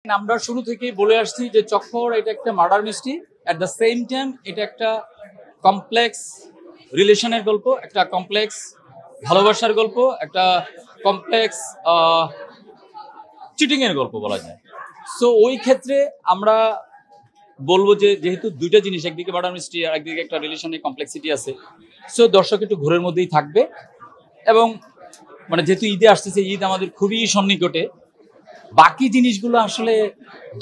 আমরা শুরু থেকেই বলে আসছি যে চক্কর এটা একটা murder mystery, at the same time এটা একটা কমপ্লেক্স রিলেশনের গল্প, একটা কমপ্লেক্স ভালোবাসার গল্প, একটা কমপ্লেক্স চিটিং এর গল্প বলা যায়। সো ওই ক্ষেত্রে আমরা বলবো যে যেহেতু দুইটা জিনিস, একদিকে মার্ডার মিস্ট্রি আর একদিকে একটা রিলেশনের কমপ্লেক্সিটি আছে, সো দর্শক একটু ঘোরের মধ্যেই থাকবে। এবং মানে যেহেতু ঈদে আসতেছে, ঈদ আমাদের খুবই সন্নিকটে, বাকি জিনিসগুলো আসলে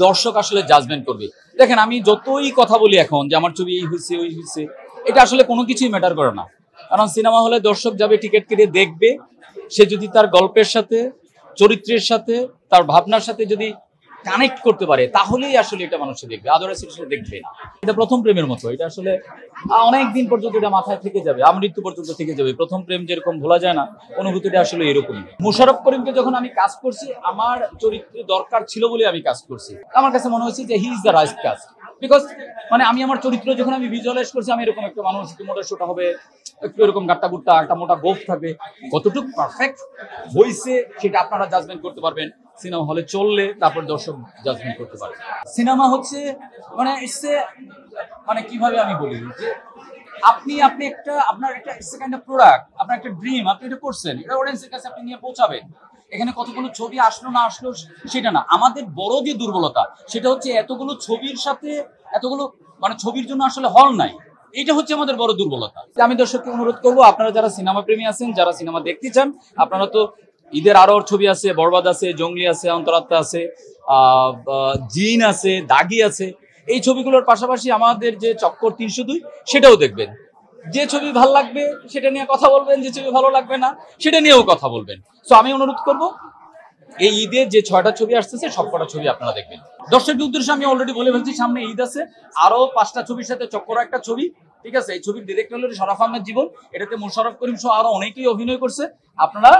দর্শক আসলে জাজমেন্ট করবে। দেখেন, আমি যতই কথা বলি এখন যে আমার ছবি এই হয়েছে ওই হয়েছে, এটা আসলে কোনো কিছুই ম্যাটার করে না। কারণ সিনেমা হলে দর্শক যাবে, টিকিট কেটে দেখবে, সে যদি তার গল্পের সাথে, চরিত্রের সাথে, তার ভাবনার সাথে যদি কানেক্ট করতে পারে, তাহলেই আসলে এটা মানুষ দেখবে, আদারওয়াইজ এটা দেখবে না। এটা প্রথম প্রেমের মতো, এটা আসলে অনেক দিন পর্যন্ত এটা মাথায় থেকে যাবে, আমৃত্যু পর্যন্ত থেকে যাবে। প্রথম প্রেম যেরকম ভোলা যায় না, অনুভূতিটা আসলে এরকমই। মোশাররফ করিমকে যখন আমি কাজ করছি, আমার চরিত্রে দরকার ছিল বলে আমি কাজ করছি। আমার কাছে মনে হয়েছে যে he is the right cast, because মানে আমি আমার চরিত্র যখন আমি ভিজুয়ালাইজ করছি, আমি এরকম একটা মানুষ, একটু মোটা সোটা হবে, একটু এরকম গাট্টা গুট্টা, একটা মোটা গোফ থাকবে। কতটুকু পারফেক্ট হয়েছে সেটা আপনারা জাজমেন্ট করতে পারবেন সিনেমা হলে চললে, তারপর দর্শক জাজমেন্ট করতে পারবে। সিনেমা হচ্ছে মানে মানে কিভাবে আমি বলি যে আপনি একটা আপনার একটা কাইন্ড অফ প্রোডাক্ট, আপনার একটা ড্রিম, আপনি এটা করছেন, এটা অডিয়েন্সের কাছে আপনি নিয়ে পৌঁছাবেন। এখানে কতগুলো ছবি আসলো না আসলো সেটা না, আমাদের বড় যে দুর্বলতা সেটা হচ্ছে এতগুলো ছবির সাথে এতগুলো মানে ছবির জন্য আসলে হল নাই। এটা হচ্ছে আমাদের বড় দুর্বলতা। আমি দর্শককে অনুরোধ করবো, আপনারা যারা সিনেমা প্রেমী আছেন, যারা সিনেমা দেখতে চান, আপনারা তো ঈদের আরো ছবি আছে, বরবাদ আছে, জঙ্গলি আছে, অন্তরাত্মা আছে, জিন আছে, দাগি আছে। এই ছবিগুলোর পাশাপাশি আমাদের যে চক্কর 302 সেটাও দেখবেন। যে ছবি ভালো লাগবে সেটা নিয়ে কথা বলবেন, যে ছবি ভালো লাগবে না সেটা নিয়েও কথা বলবেন। সো আমি অনুরোধ করব, এই ঈদে যে 6টা ছবি আসতেছে সবকটা ছবি আপনারা দেখবেন। দর্শকের উদ্দেশ্যে আমি অলরেডি বলে ফেলছি, সামনে ঈদ আছে, আরো 5টা ছবির সাথে চক্কর একটা ছবি, ঠিক আছে? এই ছবির ডিরেক্টর হলো শরাফ আহমেদ জীবন, এটাতে মোশাররফ করিম সহ আরো অনেকেই অভিনয় করছে। আপনারা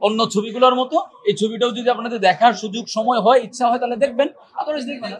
অন্য ছবিগুলোর মতো এই ছবিটাও যদি আপনাদের দেখার সুযোগ সময় হয়, ইচ্ছা হয়, তাহলে দেখবেন, আদারওয়াইজ দেখবেন না।